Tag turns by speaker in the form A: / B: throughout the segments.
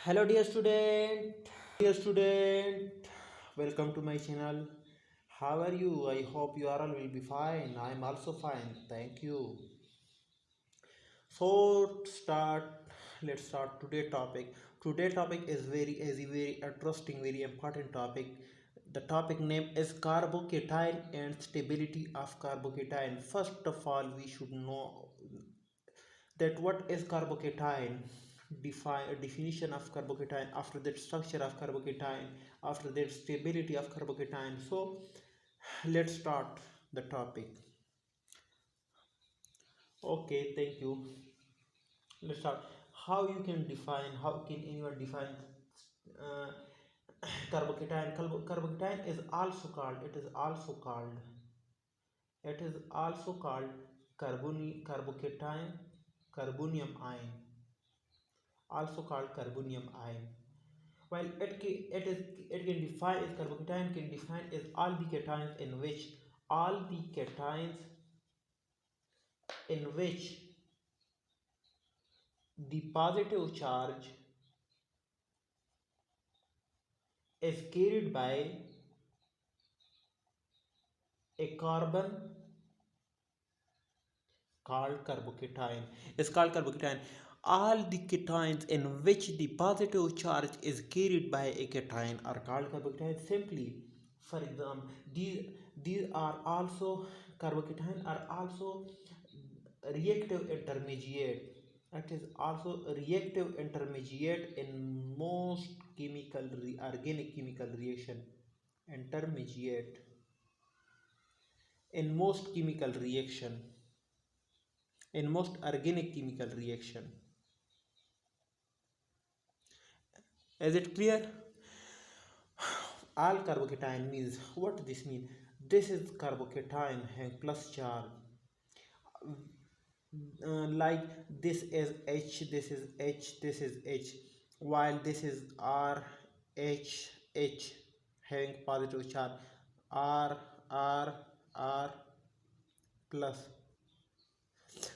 A: Hello, dear student, welcome to my channel. How are you? I hope you are all will be fine. I am also fine. Thank you. So, let's start today topic. Today topic is very easy, very interesting, very important topic. The topic name is carbocation and stability of carbocation. First of all, we should know that what is carbocation, define a definition of carbocation, after that structure of carbocation, after that stability of carbocation. So let's start the topic. Okay, thank you. Let's start. How can anyone define uh, carbocation? Carbocation is also called, it is also called carbocation, carbonium ion, also called carbonium ion. While it can define as carbocation can define as all the cations in which the positive charge is carried by a carbon called carbocation. Is called carbocation. All the cations in which the positive charge is carried by a cation are called carbocation. Simply, for example, these are also carbocation are also reactive intermediate. It is also reactive intermediate in most organic chemical reaction. Intermediate in most chemical reaction, in most organic chemical reaction. Is it clear? All carbocation means what this means. This is carbocation having plus charge. Like this is H, this is H, this is H, while this is R, H, H having positive charge. R, R, R plus.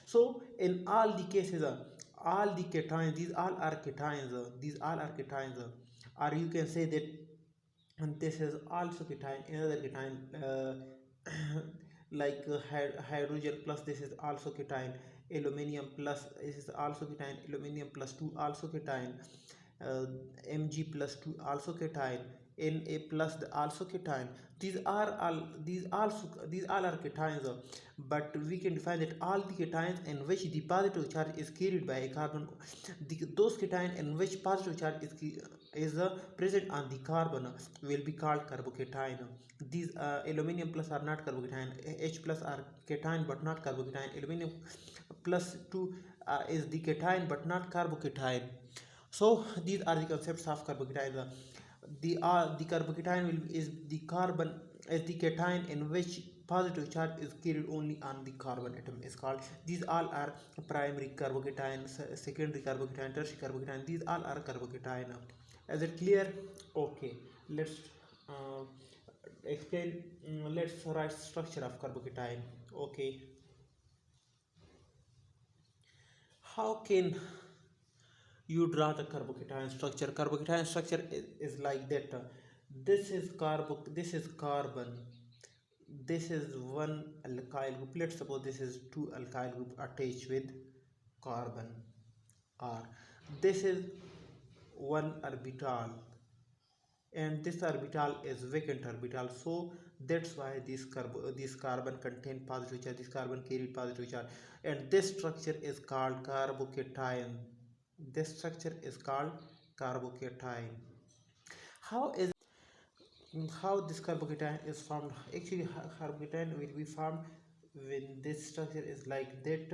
A: So in all the cases, all the cations, these all are cations, or you can say that and this is also cation, another cation, like hydrogen plus this is also cation, aluminium plus this is also cation, aluminium plus 2 also cation, uh, Mg plus 2 also cation, Na plus the also cation. These all are cations, but we can define that all the cations in which the positive charge is carried by a carbon, those cations in which positive charge is present on the carbon will be called carbocation. These aluminium plus are not carbocation. H plus are cation but not carbocation. Aluminium plus 2 is the cation but not carbocation. So these are the concepts of carbocation. The carbocation is the carbon is the cation in which positive charge is carried only on the carbon atom is called. These all are primary carbocation, secondary carbocation, tertiary carbocation. These all are carbocation. Is it clear? Okay, let's uh, explain. Let's write structure of carbocation. Okay, how can you draw the carbocation structure? Carbocation structure is like that. This is this is carbon, this is one alkyl group. Let's suppose this is two alkyl group attached with carbon, or this is one orbital and this orbital is vacant orbital. So that's why this carbon contain positive charge, this carbon carry positive charge, and this structure is called carbocation. This structure is called carbocation. How is how this carbocation is formed? Actually, carbocation will be formed when this structure is like that.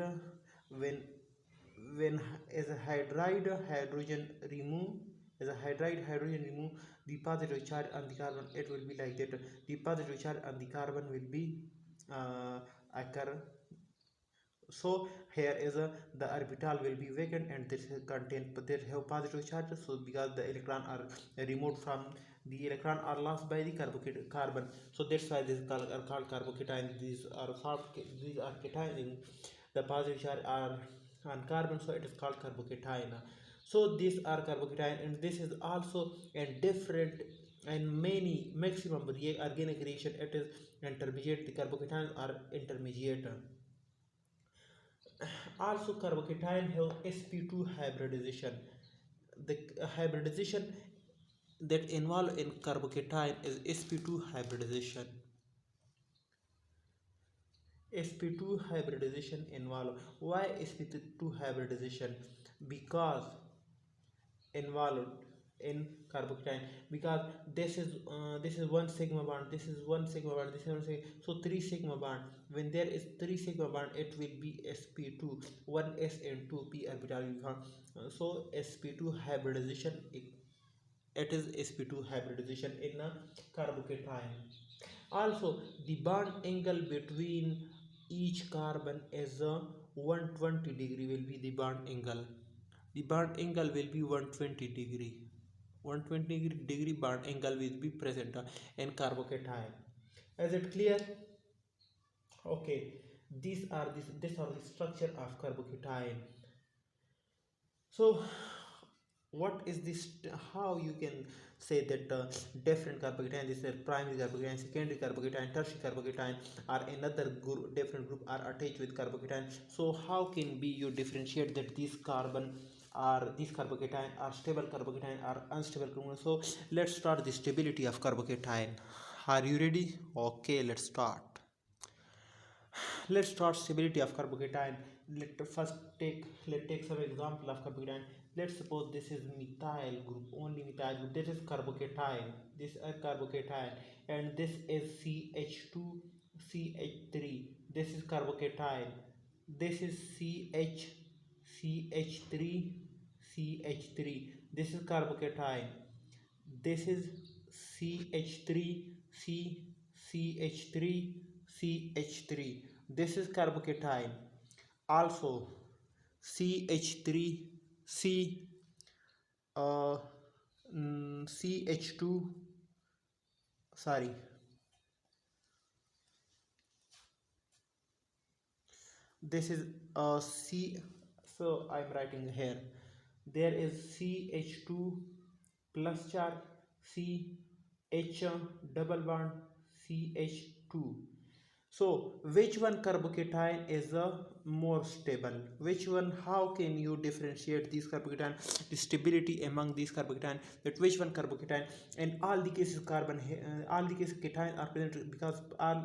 A: When as a hydride hydrogen remove as a hydride hydrogen remove the positive charge on the carbon, it will be like that. The positive charge on the carbon will be occur. So here is a the orbital will be vacant and this contain but they have positive charges. So because the electron are removed from the electron are lost by the carbon, so that's why this are called carbocation. These are formed, these are cation, the positive charge are on carbon, so it is called carbocation. So these are carbocation, and this is also a different and many maximum organic reaction. It is intermediate. The carbocation are intermediate. Also, carbocation have sp2 hybridization. The hybridization that involve in carbocation is sp2 hybridization. sp2 hybridization involve. Why sp2 hybridization? Because involved in carbocation, because this is one sigma bond, this is one sigma bond, this is one sigma, so three sigma bond. When there is three sigma bond, it will be sp2, one s and two p orbital will be found. So sp2 hybridization, it is sp2 hybridization in a carbocation. Also, the bond angle between each carbon is a 120 degree will be the bond angle. The bond angle will be 120 degree. 120 degree bond angle will be present in carbocation. Is it clear? Okay. These are the structure of carbocation. So what is this? How you can say that different carbocation, this is primary carbocation, secondary carbocation, tertiary carbocation, or another group, different group are attached with carbocation. So how can be you differentiate that these carbon or these carbocation are stable carbocation or unstable carbocation? So let's start the stability of carbocation. Are you ready? Okay, let's start. Let's start stability of carbocation. Let's take some example of carbocation. Let's suppose this is methyl group, only methyl group. This is carbocation. This is a carbocation, and this is CH2, CH3. This is carbocation. This is CH3, CH3. This is carbocation. This is CH3, CH3, CH3. This is carbocation. Also CH3, C uh, CH2, sorry, this is C. So I'm writing here, there is CH2 plus charge, CH double bond, CH2. So which one carbocation is more stable? Which one? How can you differentiate these carbocation, the stability among these carbocation, that which one carbocation? In all the cases carbon, all the cases cation are present because all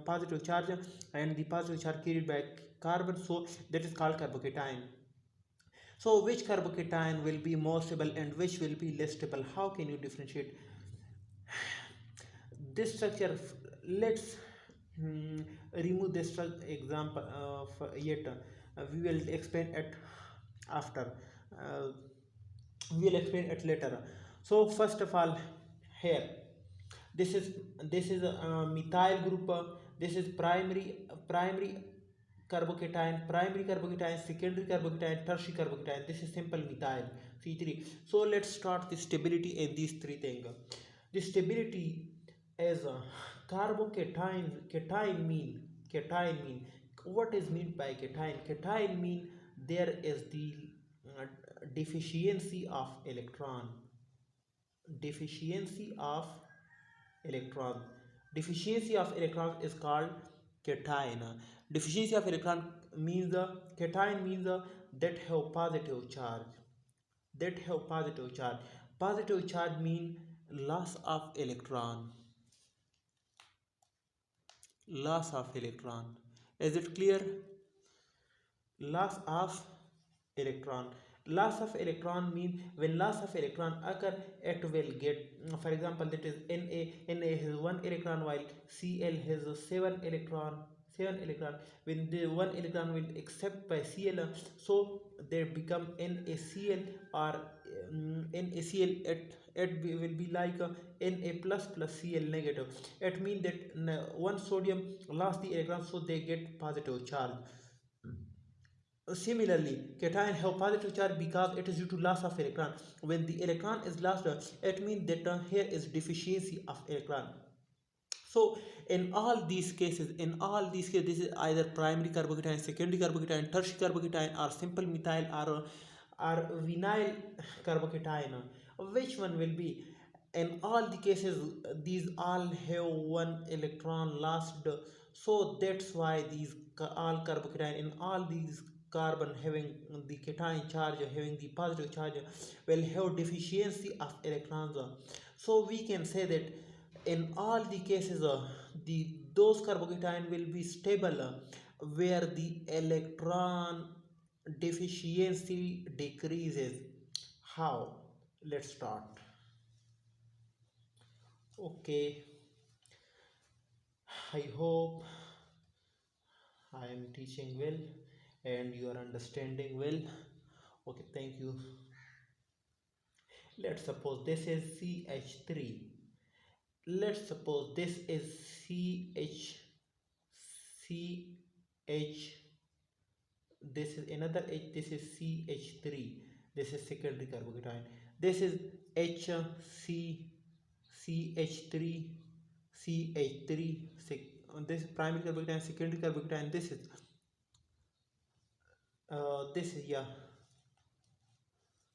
A: positive charge, and the positive charge carried by carbon, so that is called carbocation. So which carbocation will be more stable and which will be less stable? How can you differentiate this structure? Let's remove this example yet. We will explain it after. uh, we will explain it later. So first of all, here this is this is methyl group. This is primary primary carbocation, secondary carbocation, tertiary carbocation. This is simple methyl C3. So let's start the stability in these three things. The stability is cation mean. What is meant by cation? Cation mean there is the uh, deficiency of electron. Deficiency of electron. Deficiency of electron is called cation. Deficiency of electron means the cation means that have positive charge. That have positive charge. Positive charge mean loss of electron. Loss of electron. Is it clear? Loss of electron. Loss of electron means when loss of electron occur, it will get, for example, that is Na has one electron while Cl has seven electron. When the one electron will accept by Cl, so they become NaCl, or NaCl, it will be like Na plus plus Cl negative. It means that one sodium lost the electron, so they get positive charge. Similarly, cation have positive charge because it is due to loss of electron. When the electron is lost, it means that here is deficiency of electron. So in all these cases, this is either primary carbocation, secondary carbocation, tertiary carbocation, or simple methyl, or vinyl carbocation. Which one will be? In all the cases, these all have one electron lost, so that's why these all carbocation in all these carbon having the cation charge, having the positive charge, will have deficiency of electrons. So we can say that in all the cases, the those carbocation will be stable, where the electron deficiency decreases. How? Let's start. Okay, I hope I am teaching well and you are understanding well. Okay, thank you. Let's suppose this is CH3. Let's suppose this is CH, this is another H, this is CH3. This is secondary carbocation. This is HC, CH3, CH3. This is primary carbocation, secondary carbocation. This is yeah.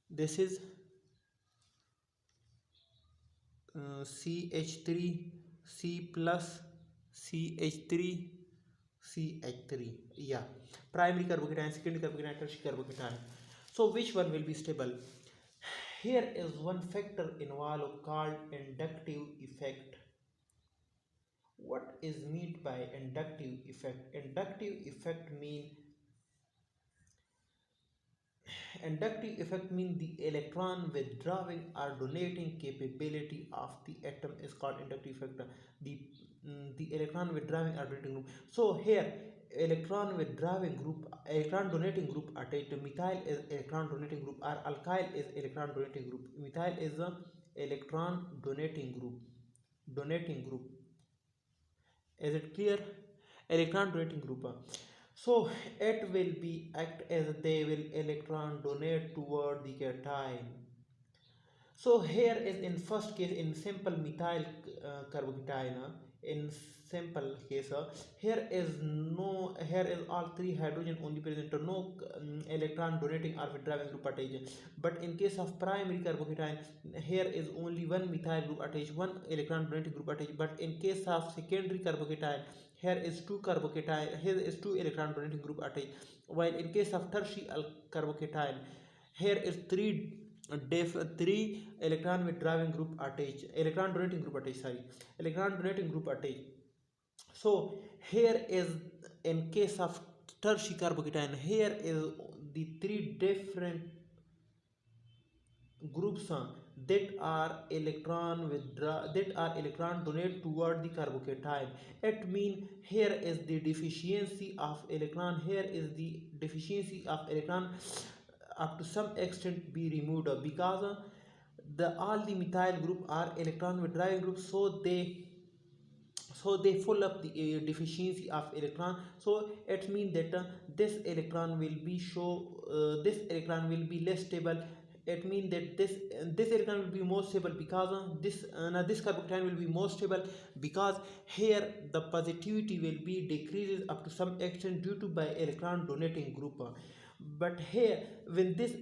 A: This is CH3, C plus, CH3, CH3. Yeah, primary carbocation, secondary carbocation, tertiary carbocation. So which one will be stable? Here is one factor involved called inductive effect. What is meant by inductive effect? Inductive effect means the electron withdrawing or donating capability of the atom is called inductive effect. The the electron withdrawing or donating group. So here electron donating group attached to methyl is electron donating group, or alkyl is electron donating group. Methyl is a electron donating group. Donating group. Is it clear? Electron donating group. So it will be act as they will electron donate toward the cation. So here is in first case in simple methyl carbocation. In simple case, here is all three hydrogen only present, no electron donating or withdrawing group attached. But in case of primary carbocation, here is only one methyl group attached, one electron donating group attached. But in case of secondary carbocation, here is two electron donating group attached. While in case of tertiary carbocation, here is three electron withdrawing group attached, electron donating group attached, sorry, electron donating group attached. So here is in case of tertiary carbocation, here is the three different groups that are electron donate toward the carbocation. It means here is the deficiency of electron, here is the deficiency of electron up to some extent be removed, because the all the methyl group are electron withdrawing groups, so they fill up the deficiency of electron. So it means that this electron will be less stable. It means that this electron will be more stable, because this carbocation will be more stable, because here the positivity will be decreases up to some extent due to by electron donating group. But here when this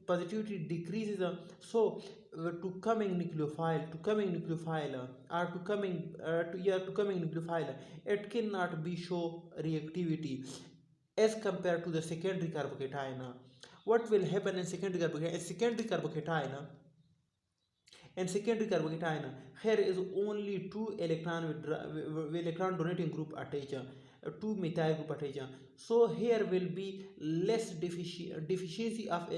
A: positivity decreases, so to coming nucleophile or to coming nucleophile, it cannot be show reactivity as compared to the secondary carbocation. What will happen in secondary carbocation? In secondary carbocation, here is only two electron donating group attached, two methyl group attached. So here will be less deficiency of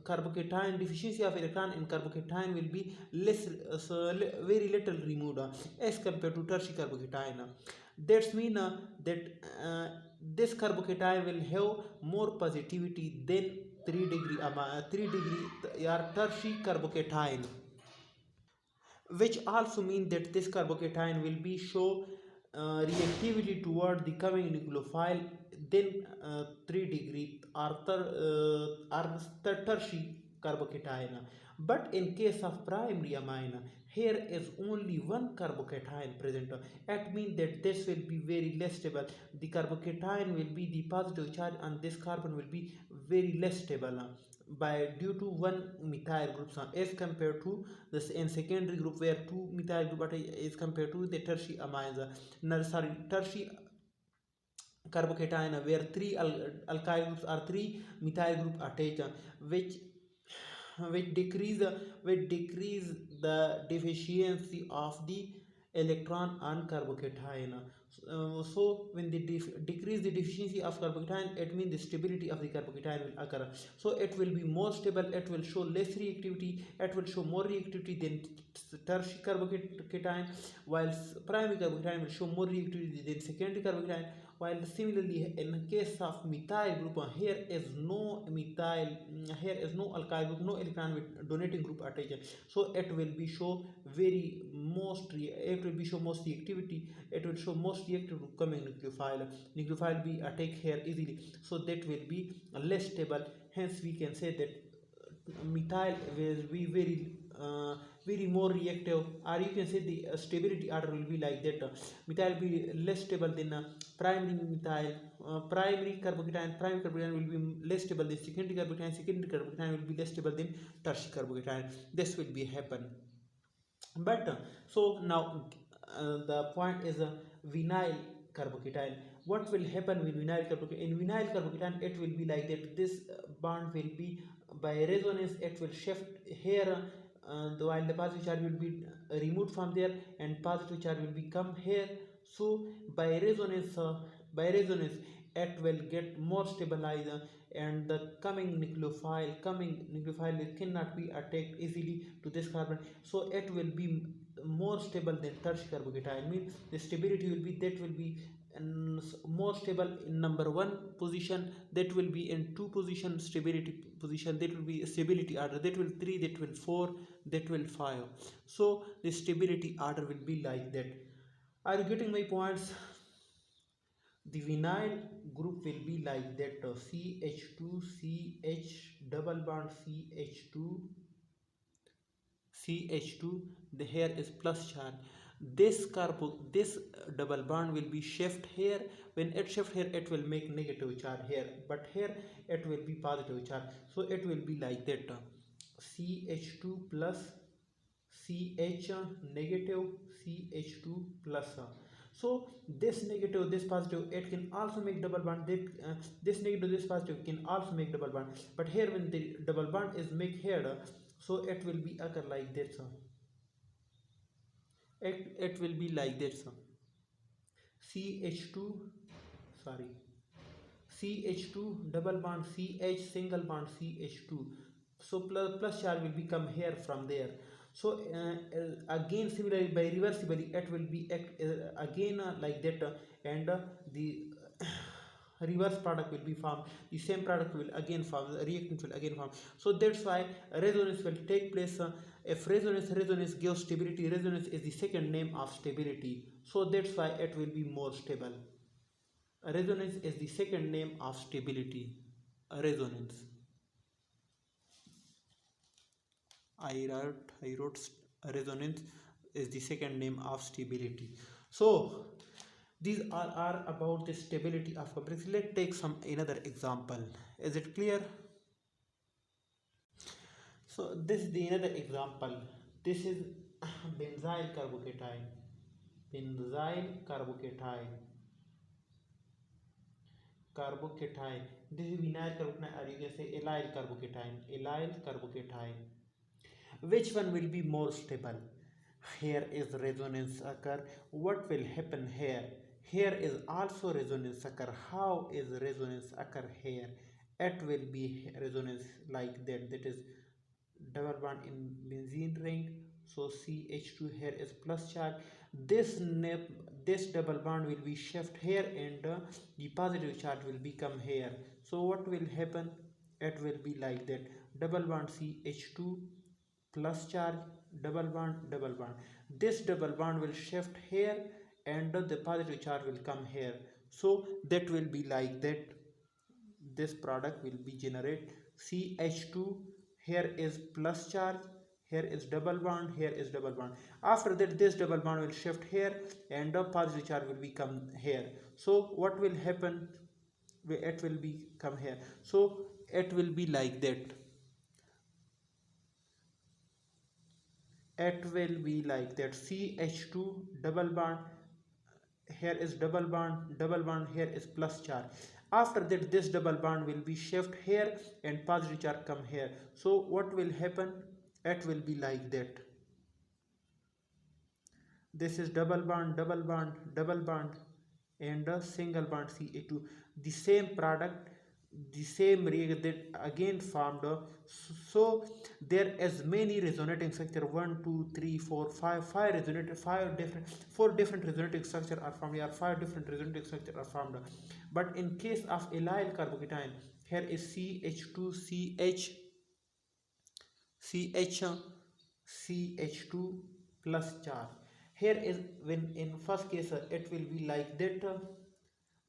A: carbocation, deficiency of electron in carbocation will be less, very little removed as compared to tertiary carbocation. That's mean this carbocation will have more positivity than 3 degree 3 degree or tertiary carbocation, which also means that this carbocation will be show reactivity toward the coming nucleophile then 3 degree or tertiary carbocation. But in case of primary amine, here is only one carbocation present. That means that this will be very less stable. The carbocation will be the positive charge and this carbon will be very less stable. by due to one methyl group as compared to this in secondary group where two methyl group is compared to the tertiary amines. No, sorry, tertiary carbocation where three alkyl groups or three methyl group attached, which which decrease which decrease the deficiency of the electron on carbocation. So when they decrease the deficiency of carbocation, it means the stability of the carbocation will occur. So it will be more stable, it will show less reactivity, it will show more reactivity than tertiary carbocation, while primary carbocation will show more reactivity than secondary carbocation. While similarly in case of methyl group, here is no methyl, here is no alkyl group, no electron with donating group attached, so it will be show very most it will be show most reactivity, it will show most reactive to coming nucleophile be attack here easily, so that will be less stable. Hence we can say that methyl will be very more reactive, or you can say the stability order will be like that. Methyl will be less stable than primary methyl, primary carbocation will be less stable than secondary carbocation will be less stable than tertiary carbocation. This will be happen. But so now the point is vinyl carbocation. What will happen with vinyl carbocation? In vinyl carbocation, it will be like that. This bond will be by resonance. It will shift here, while the positive charge will be removed from there, and positive charge will become here. So by resonance, it will get more stabilized, and the coming nucleophile cannot be attacked easily to this carbon, so it will be more stable than tertiary carbocation. Means the stability will be that will be more stable in number one position, that will be in two position stability position, that will be stability order, that will three, that will four, that will five. So the stability order will be like that. Are you getting my points? The vinyl group will be like that, CH2 CH double bond CH2 CH2, the here is plus charge. This double bond will be shift here. When it shift here, it will make negative charge here, but here it will be positive charge. So it will be like that, CH2 plus CH negative CH2 plus. So this negative, this positive, it can also make double bond. That this negative, this positive can also make double bond. But here when the double bond is make here, so it will be occur like that. So it will be like that. So CH2, sorry, CH2 double bond CH single bond CH2. So plus charge will become here from there. So again similarly by reversibly it will be again like that, and the reverse product will be formed, the same product will again form, the reactant will again form. So that's why resonance will take place. If resonance gives stability, resonance is the second name of stability, so that's why it will be more stable. Resonance is the second name of stability. Resonance. I wrote resonance is the second name of stability. So these are about the stability of complexity. Let's take some another example. Is it clear? So this is the another example. This is benzyl carbocation. Benzyl carbocation. This is vinyl carbocation, or you can say allyl carbocation. Allyl carbocation. Which one will be more stable? Here is resonance occur. What will happen here? Here is also resonance occur. How is resonance occur here? It will be resonance like that. That is double bond in benzene ring. So CH2 here is plus charge. This double bond will be shift here, and the positive charge will become here. So what will happen? It will be like that. Double bond CH2 plus charge, double bond. This double bond will shift here, and the positive charge will come here. So that will be like that. This product will be generate CH2. Here is plus charge, here is double bond, here is double bond. After that, this double bond will shift here, and the positive charge will become here. So what will happen? It will be come here. So it will be like that. it will be like that CH2 double bond, here is double bond, here is plus charge. After that this double bond will be shift here and positive charge come here. So what will happen, it will be like that. This is double bond, double bond, and a single bond Ca2. The same product, the same reaction that again formed. So there is many resonating structure. One, two, three, four, five resonating, four different resonating structure are formed. Here, five different resonating structure are formed. But in case of allyl carbocation, here is CH2CH, CH, CH2 plus charge. Here is when in first case it will be like that.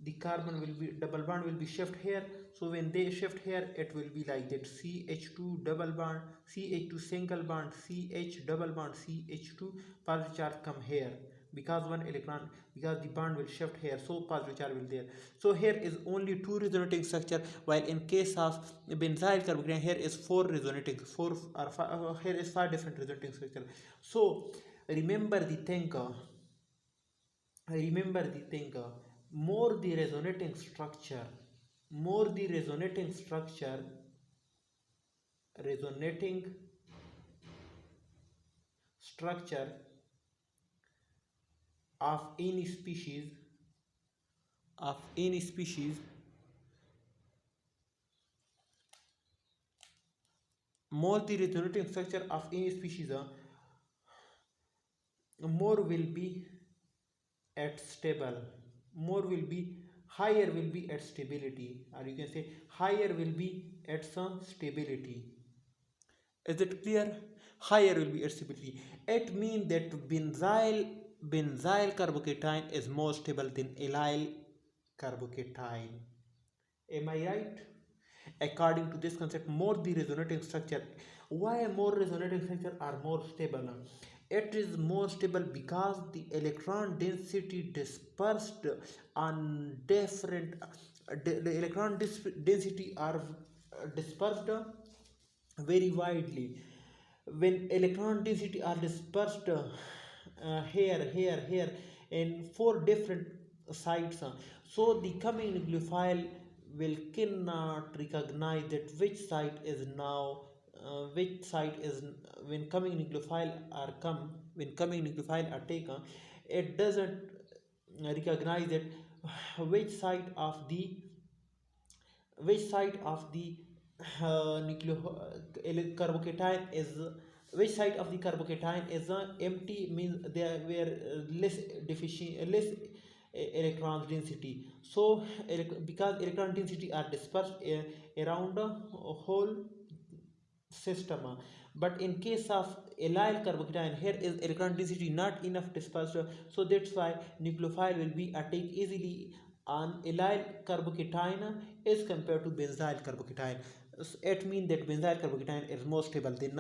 A: The carbon will be double bond will be shift here. So when they shift here, it will be like that CH2 double bond, CH2 single bond, CH double bond, CH2 positive charge come here because one electron, because the bond will shift here, so positive charge will there. So here is only two resonating structure, while in case of benzyl carbocation here is four resonating, four or five, here is five different resonating structure. So remember the thing, remember the thing, more the resonating structure, more the resonating structure, resonating structure of any species, of any species, more the resonating structure of any species, more will be at stable, more will be, higher will be at stability, or you can say higher will be at some stability. Is it clear? Higher will be at stability. It means that benzyl carbocation is more stable than allyl carbocation. Am I right? According to this concept, more the resonating structure. Why more resonating structure are more stable? It is more stable because the electron density dispersed on different, the electron density are dispersed very widely. When electron density are dispersed here in four different sites, so the coming nucleophile will cannot recognize that which site is now, which site is, when coming nucleophile are come, when coming nucleophile are taken, it doesn't recognize that which site of the, which side of the carbocation is, which side of the carbocation is empty, means there were less deficient, less electron density. So because electron density are dispersed around a whole system. But in case of allyl carbocation, here is electron density not enough dispersed, so that's why nucleophile will be attack easily on allyl carbocation as compared to benzyl carbocation. It means that benzyl carbocation is more stable than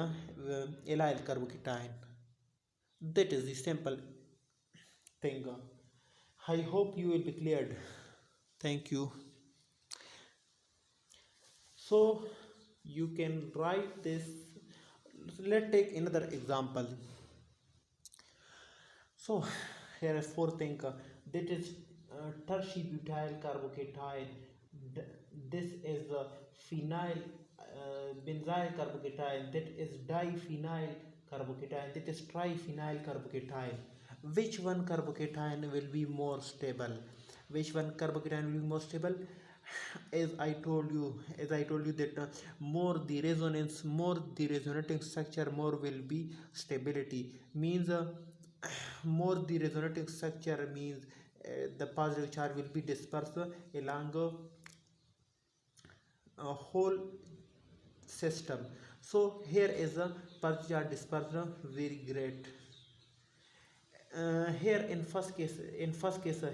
A: allyl carbocation. That is the simple thing. I hope you will be cleared. Thank you. So you can write this. Let's take another example. So here is fourth thing, that is tertiary carbocation. This is phenyl benzyl carbocation. That is diphenyl carbocation. That is triphenyl carbocation. Which one carbocation will be more stable? Which one carbocation will be more stable? As I told you that more the resonance, more the resonating structure, more will be stability. Means more the resonating structure means the positive charge will be dispersed along a whole system. So here is a positive charge dispersed very great. Here in first case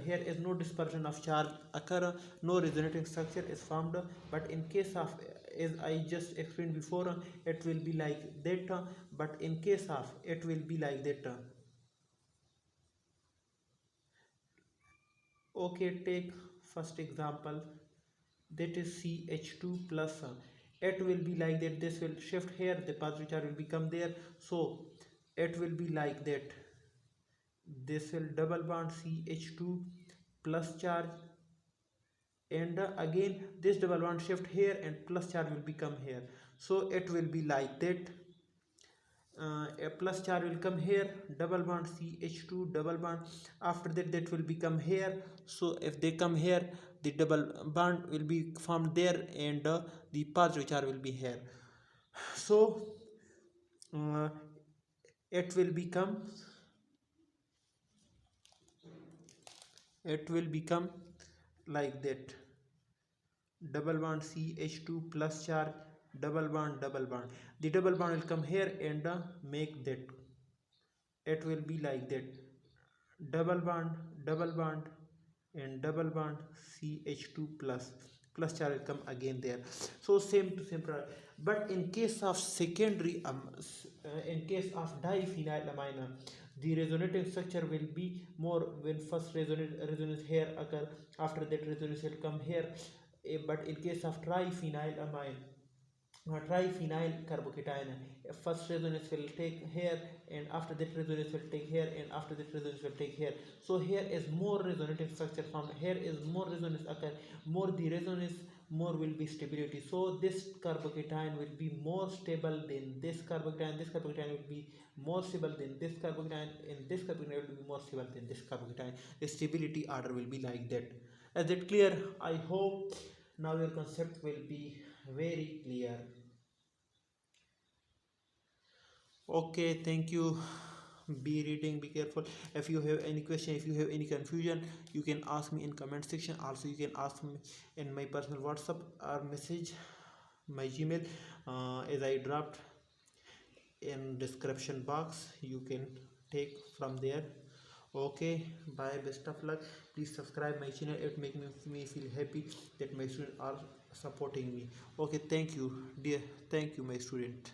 A: here is no dispersion of charge occur, no resonating structure is formed. But in case of, as I just explained before, it will be like that. But in case of, it will be like that. Okay, take first example, that is CH2 plus. It will be like that, this will shift here, the positive charge will become there. So it will be like that. This will double bond CH2 plus charge, and again this double bond shift here and plus charge will become here, so it will be like that. A plus charge will come here, double bond CH2 double bond, after that that will become here. So if they come here, the double bond will be formed there, and the positive charge will be here. So uh, it will become like that: double bond CH2 plus charge, double bond, the double bond will come here and make that. It will be like that: double bond and double bond CH2 plus charge will come again there. So same to same product. But in case of secondary in case of diphenylamine, the resonating structure will be more when first resonance here occur, after that resonance will come here. But in case of triphenylamine, triphenyl carbocation, first resonance will take here, and after that resonance will take here, and after that resonance will take here. So here is more resonating structure found, here is more resonance occur, more the resonance, more will be stability. So this carbocation will be more stable than this carbocation will be more stable than this carbocation, and this carbocation will be more stable than this carbocation. The stability order will be like that. Is that clear? I hope now your concept will be very clear. Okay, thank you. Be reading, be careful. If you have any question, if you have any confusion, you can ask me in comment section. Also you can ask me in my personal WhatsApp or message my Gmail, as I dropped in description box. You can take from there. Okay, bye, best of luck. Please subscribe my channel. It make me feel happy that my students are supporting me. Okay, thank you dear, thank you my student.